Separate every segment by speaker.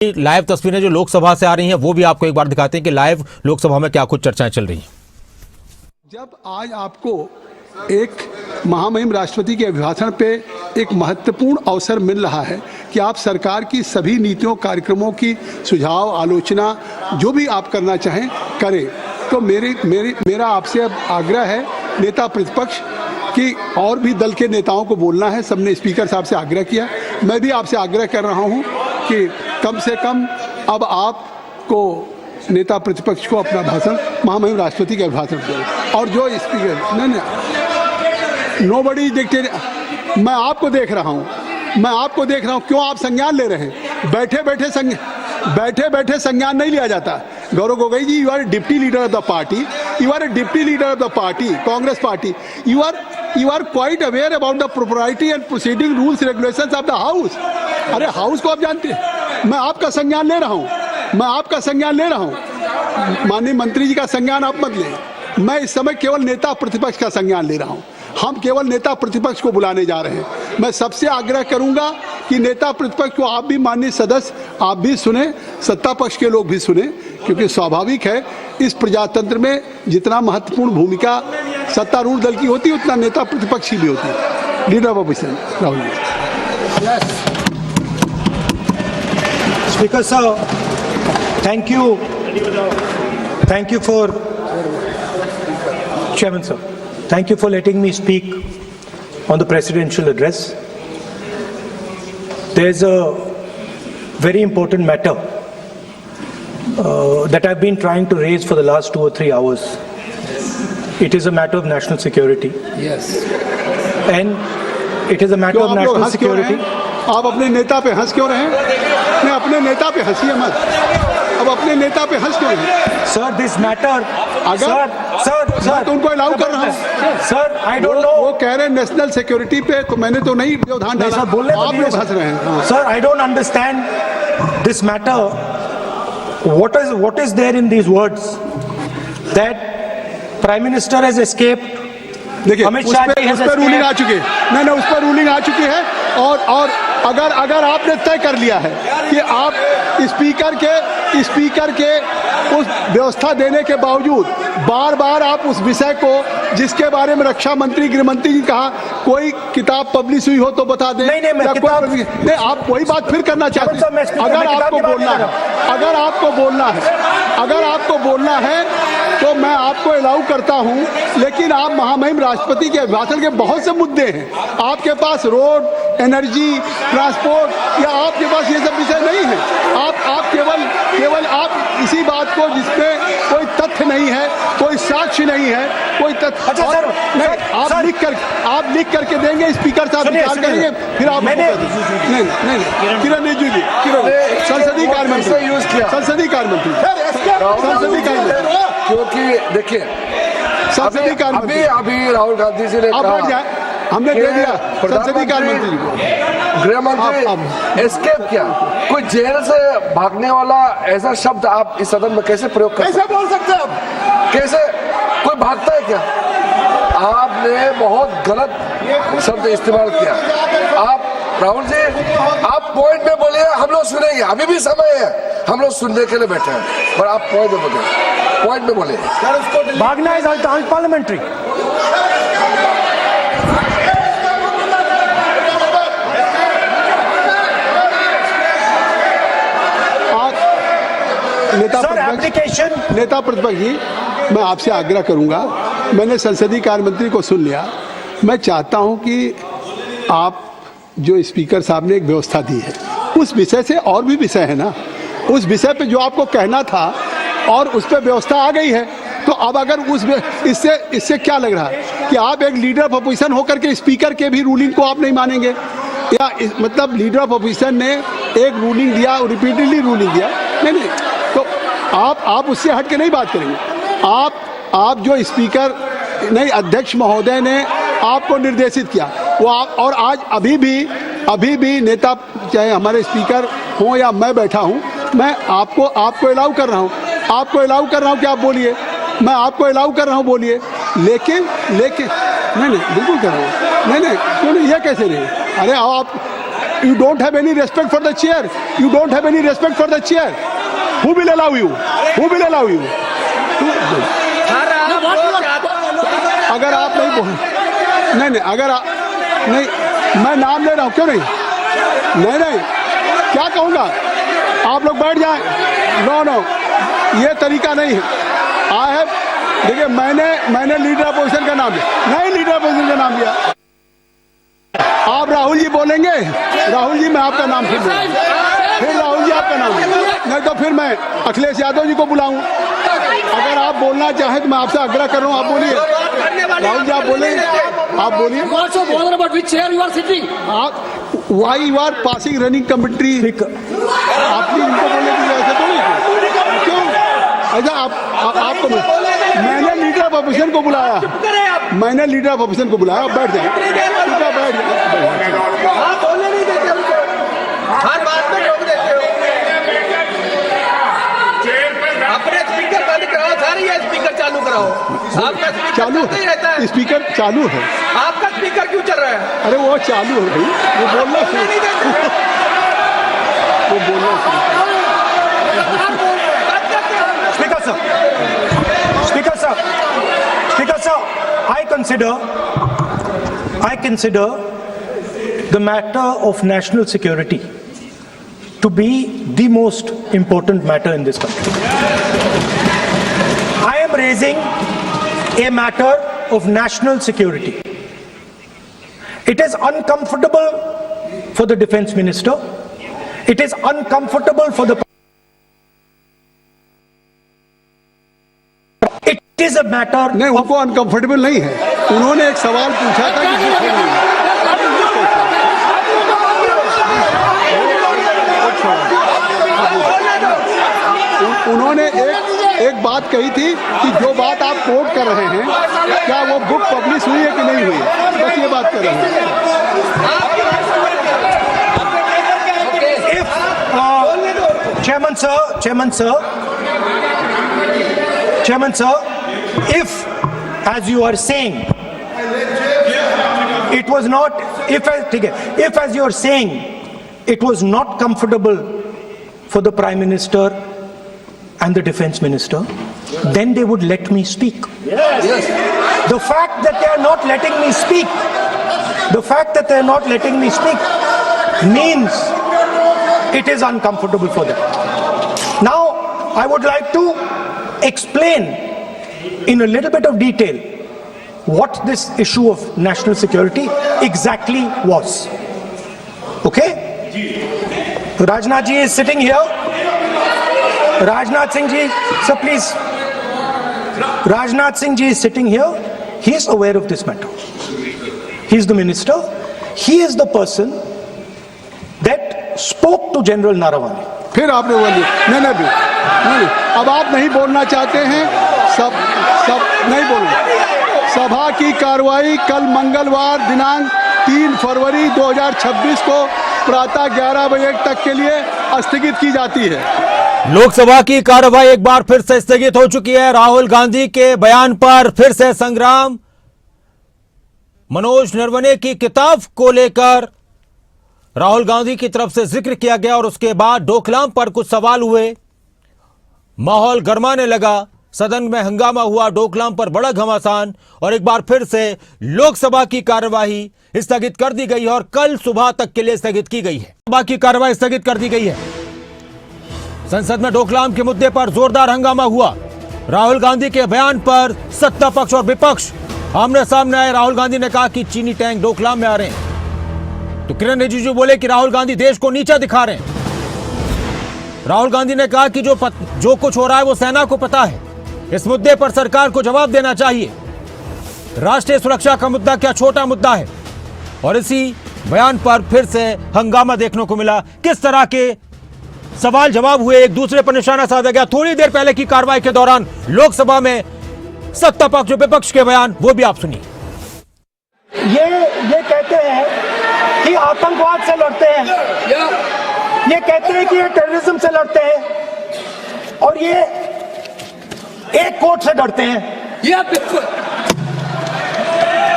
Speaker 1: Live तस्वीरें जो लोकसभा से आ रही हैं वो भी आपको एक बार दिखाते हैं कि लाइव लोकसभा में क्या कुछ चर्चाएं चल रही हैं।
Speaker 2: जब आज आपको एक महामहिम राष्ट्रपति के अभिभाषण पे एक महत्वपूर्ण अवसर मिल रहा है कि आप सरकार की सभी नीतियों कार्यक्रमों की सुझाव आलोचना जो भी आप करना चाहें करें, तो मेरा आपसे अब आग्रह है नेता प्रतिपक्ष कि और भी दल के नेताओं को बोलना है। सबने स्पीकर साहब से आग्रह किया, मैं भी आपसे आग्रह कर रहा हूं कि कम से कम अब आपको नेता प्रतिपक्ष को अपना भाषण महामहिम राष्ट्रपति के अभिभाषण दें। और जो स्पीकर नहीं नोबडी डिक्टेट, मैं आपको देख रहा हूं, क्यों आप संज्ञान ले रहे हैं? बैठे बैठे संज्ञान नहीं लिया जाता। Gaurav Gogoi ji, you are deputy leader of the party, Congress party. You are quite aware about the propriety and proceeding rules regulations of the house. अरे हाउस को आप जानते हैं। मैं आपका संज्ञान ले रहा हूँ, माननीय मंत्री जी का संज्ञान आप मत लें। मैं इस समय केवल नेता प्रतिपक्ष का संज्ञान ले रहा हूँ। हम केवल नेता प्रतिपक्ष को बुलाने जा रहे हैं। मैं सबसे आग्रह करूंगा कि नेता प्रतिपक्ष को आप भी, माननीय सदस्य आप भी सुने, सत्ता पक्ष के लोग भी सुने, क्योंकि स्वाभाविक है इस प्रजातंत्र में जितना महत्वपूर्ण भूमिका सत्तारूढ़ दल की होती है उतना नेता प्रतिपक्ष की भी होती है। Leader of opposition Rahul ji.
Speaker 3: Speaker साहब, thank you for Chairman sir, thank you for letting me speak on the presidential address. There's a very important matter that I've been trying to raise for the last 2 or 3 hours. It is a matter of national security. Yes. And it is a matter of national security.
Speaker 2: आप अपने नेता पे हंस क्यों रहे हैं? मैं अपने नेता पे हंसिए मत। अब अपने नेता पे हंस क्यों रहे हैं?
Speaker 3: Sir, this matter.
Speaker 2: सर तो उनको अलाउ कर रहा हूँ।
Speaker 3: Sir, I don't know.
Speaker 2: वो कह रहे हैं नेशनल सिक्योरिटी पे, तो मैंने तो नहीं व्यवधान डाला।
Speaker 3: सर बोलने
Speaker 2: आप लोग हंस रहे हैं।
Speaker 3: Sir, I don't understand this matter. What is there in these words that Prime Minister has escaped?
Speaker 2: देखिए उस पर रूलिंग आ चुकी है। नहीं, उस पर रूलिंग आ चुकी है। और अगर आपने तय कर लिया है कि आप स्पीकर के उस व्यवस्था देने के बावजूद बार आप उस विषय को, जिसके बारे में रक्षा मंत्री गृह मंत्री जी कहा कोई किताब पब्लिश हुई हो तो बता दें। नहीं, आप वही बात फिर करना चाहते हैं। अगर आपको बोलना है तो मैं आपको अलाउ करता हूं, लेकिन आप महामहिम राष्ट्रपति के अभिभाषण के बहुत से मुद्दे हैं। आपके पास रोड, एनर्जी, ट्रांसपोर्ट, या आपके पास ये सब विषय नहीं है। आप केवल आप इसी बात को, जिसमें कोई तथ्य नहीं है, कोई साक्ष्य नहीं है, कोई तथ्य।
Speaker 3: अच्छा सर,
Speaker 2: नहीं, आप लिख करके देंगे, स्पीकर साहब विचार करेंगे, फिर आप नहीं किरण रिजिजू जी, संसदीय कार्य मंत्री,
Speaker 4: क्योंकि देखिए अभी राहुल गांधी जी ने कहा,
Speaker 2: हमने दे दिया संसदीय कार्य मंत्री को।
Speaker 4: गृह मंत्री एस्केप किया। कोई जेल से भागने वाला ऐसा शब्द आप इस सदन में कैसे प्रयोग कर,
Speaker 2: कैसे बोल सकते हैं?
Speaker 4: कैसे कोई भागता है क्या? आपने बहुत गलत शब्द इस्तेमाल किया। आप राहुल जी, आप पॉइंट में बोलिए, हम लोग सुनेंगे। अभी भी समय है, हम लोग सुनने के लिए बैठे हैं, और आप पॉइंट में बोलिए।
Speaker 3: भागना इज अनपार्लियामेंट्री।
Speaker 2: नेता प्रतिपक्ष जी, मैं आपसे आग्रह करूंगा, मैंने संसदीय कार्य मंत्री को सुन लिया। मैं चाहता हूं कि आप जो स्पीकर साहब ने एक व्यवस्था दी है, उस विषय से और भी विषय है ना, उस विषय पे जो आपको कहना था और उस पर व्यवस्था आ गई है, तो अब अगर इससे क्या लग रहा है कि आप एक लीडर ऑफ अपोजिशन होकर के स्पीकर के भी रूलिंग को आप नहीं मानेंगे? या मतलब लीडर ऑफ अपोजिशन ने एक रूलिंग दिया, रिपीटेडली रूलिंग दिया, नहीं, तो आप उससे हट के नहीं बात करेंगे। आप जो स्पीकर नहीं, अध्यक्ष महोदय ने आपको निर्देशित किया वो आप, और आज अभी भी नेता, चाहे हमारे स्पीकर हों या मैं बैठा हूं, मैं आपको अलाउ कर रहा हूं कि आप बोलिए, मैं आपको अलाउ कर रहा हूं, बोलिए। लेकिन नहीं, बिल्कुल कर रहा हूं। नहीं, क्यों नहीं, ये कैसे नहीं? अरे आप You don't have any respect for the chair. You don't have any respect for the chair. Who will allow you? Who will allow you? अगर आप नहीं बोल नहीं अगर नहीं मैं नाम ले रहा हूँ, क्यों नहीं क्या कहूँगा? आप लोग बैठ जाएं। नो ये तरीका नहीं है। देखिए मैंने लीडर अपोजिशन का नाम लिया, नहीं लीडर अपोजिशन का नाम लिया। आप राहुल जी बोलेंगे, राहुल जी मैं आपका नाम फिर राहुल जी आपका नाम, नहीं तो फिर मैं अखिलेश यादव जी को बुलाऊं। अगर आप बोलना चाहें तो मैं आपसे आग्रह कर रहा हूं, आप बोलिए। राहुल जी आप बोलेंगे, आप बोलिए। Why you are passing running commentary? आपने इनको बोलने की ऐसे तो नहीं क्यों? अच्छा आपको मैंने लीडर ऑफ अपोजिशन को बुलाया, मैंने लीडर ऑफ अपोजिशन को बुलाया। बैठ जाए, बैठ जाए।
Speaker 5: हर बात में रोक देते हो। अपने स्पीकर बंद कराओ, सारी ये स्पीकर चालू कराओ। आपका
Speaker 2: चालू
Speaker 5: ही रहता है।
Speaker 2: स्पीकर चालू है।
Speaker 5: आपका स्पीकर क्यों चल रहा है?
Speaker 2: अरे वो चालू है भाई, वो बोलना
Speaker 5: नहीं देते।
Speaker 2: वो बोलना
Speaker 3: Speaker sir, I consider the matter of national security to be the most important matter in this country. I am raising a matter of national security. It is uncomfortable for the defense minister. It is uncomfortable for the. It is a matter.
Speaker 2: नहीं, उनको uncomfortable नहीं है। उन्होंने एक सवाल पूछा था कि उन्होंने एक बात कही थी कि जो बात आप कोट कर रहे हैं क्या वो बुक पब्लिश हुई है कि नहीं हुई, बस ये बात कर रहे हैं। Chairman sir, if as you are saying it was not, if as you are saying it was not comfortable for the Prime Minister and the Defense Minister, then they would let me speak.
Speaker 4: Yes.
Speaker 3: The fact that they are not letting me speak, means it is uncomfortable for them. Now, I would like to explain in a little bit of detail what this issue of national security exactly was. Okay? Rajnath ji is sitting here. Rajnath Singh ji, sir please. Rajnath Singh ji is sitting here. He is aware of this matter. He is the minister. He is the person that spoke to General Naravani.
Speaker 2: फिर आपने बोली नहीं, अब आप नहीं बोलना चाहते हैं, सब नहीं बोलना। सभा की कार्रवाई कल मंगलवार दिनांक 3 फरवरी 2026 को प्रातः 11 बजे तक के लिए स्थगित की जाती है।
Speaker 1: लोकसभा की कार्रवाई एक बार फिर से स्थगित हो चुकी है। राहुल गांधी के बयान पर फिर से संग्राम। मनोज नरवणे की किताब को लेकर राहुल गांधी की तरफ से जिक्र किया गया और उसके बाद डोकलाम पर कुछ सवाल हुए, माहौल गरमाने लगा, सदन में हंगामा हुआ, डोकलाम पर बड़ा घमासान और एक बार फिर से लोकसभा की कार्यवाही स्थगित कर दी गई है और कल सुबह तक के लिए स्थगित की गई है। सभा की कार्यवाही स्थगित कर दी गई है। संसद में डोकलाम के मुद्दे पर जोरदार हंगामा हुआ। राहुल गांधी के बयान पर सत्ता पक्ष और विपक्ष आमने सामने आए। राहुल गांधी ने कहा कि चीनी टैंक डोकलाम में आ रहे हैं, तो किरण रिजिजू बोले कि राहुल गांधी देश को नीचा दिखा रहे हैं। राहुल गांधी ने कहा कि जो कुछ हो रहा है वो सेना को पता है, इस मुद्दे पर सरकार को जवाब देना चाहिए। राष्ट्रीय सुरक्षा का मुद्दा क्या छोटा मुद्दा है? और इसी बयान पर फिर से हंगामा देखने को मिला। किस तरह के सवाल जवाब हुए, एक दूसरे पर निशाना साधा गया। थोड़ी देर पहले की कार्रवाई के दौरान लोकसभा में सत्ता पक्ष और विपक्ष के बयान, वो भी आप सुनिए।
Speaker 3: ये कहते हैं कि आतंकवाद से लड़ते हैं, ये कहते हैं कि ये टेररिज्म से लड़ते हैं और ये एक कोर्ट से डरते हैं।
Speaker 5: ये बिल्कुल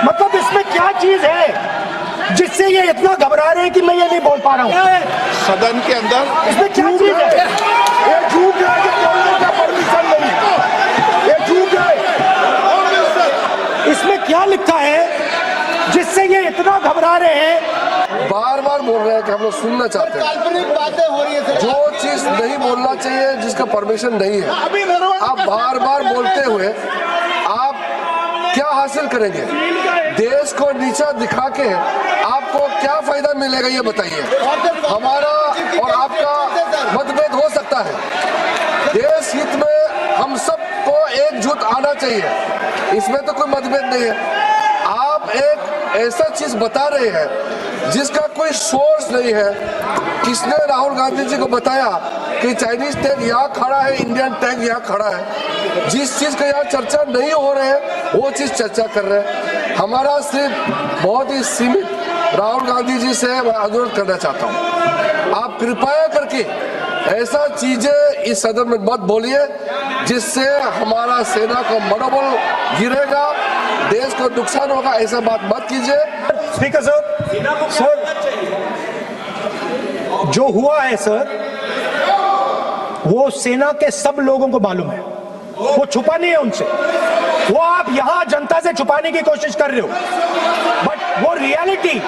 Speaker 3: मतलब इसमें क्या चीज है जिससे ये इतना घबरा रहे हैं कि मैं ये नहीं बोल पा रहा हूं।
Speaker 6: सदन के अंदर
Speaker 3: इसमें क्या चीज है?
Speaker 6: ये झूठ है कि बोलने का परमिशन नहीं है। ये झूठ है।
Speaker 3: इसमें क्या लिखा है जिससे ये इतना घबरा रहे हैं?
Speaker 4: बार बार बोल रहे हैं कि हम लोग सुनना चाहते हैं।
Speaker 6: काल्पनिक बातें हो रही है।
Speaker 4: जो चीज नहीं बोलना चाहिए, जिसका परमिशन नहीं है, आप बार बार बोलते हुए आप क्या हासिल करेंगे? देश को नीचा दिखा के आपको क्या फायदा मिलेगा, ये बताइए। हमारा और आपका मतभेद हो सकता है, देश हित में हम सबको एकजुट आना चाहिए, इसमें तो कोई मतभेद नहीं है। आप एक ऐसा चीज बता रहे हैं जिसका कोई सोर्स नहीं है। किसने राहुल गांधी जी को बताया कि चाइनीज टैंक यहाँ खड़ा है, इंडियन टैंक यहाँ खड़ा है? जिस चीज का यहाँ चर्चा नहीं हो रहे है वो चीज चर्चा कर रहे हैं। हमारा सिर्फ बहुत ही सीमित राहुल गांधी जी से मैं अनुरोध करना चाहता हूँ, आप कृपया करके ऐसा चीजें इस सदन में मत बोलिए जिससे हमारा सेना का मनोबल गिरेगा, देश को नुकसान होगा। ऐसा बात मत कीजिए।
Speaker 3: स्पीकर सर, जो हुआ है सर, वो सेना के सब लोगों को मालूम है, वो छुपा नहीं है उनसे। वो आप यहां जनता से छुपाने की कोशिश कर रहे हो, बट वो रियलिटी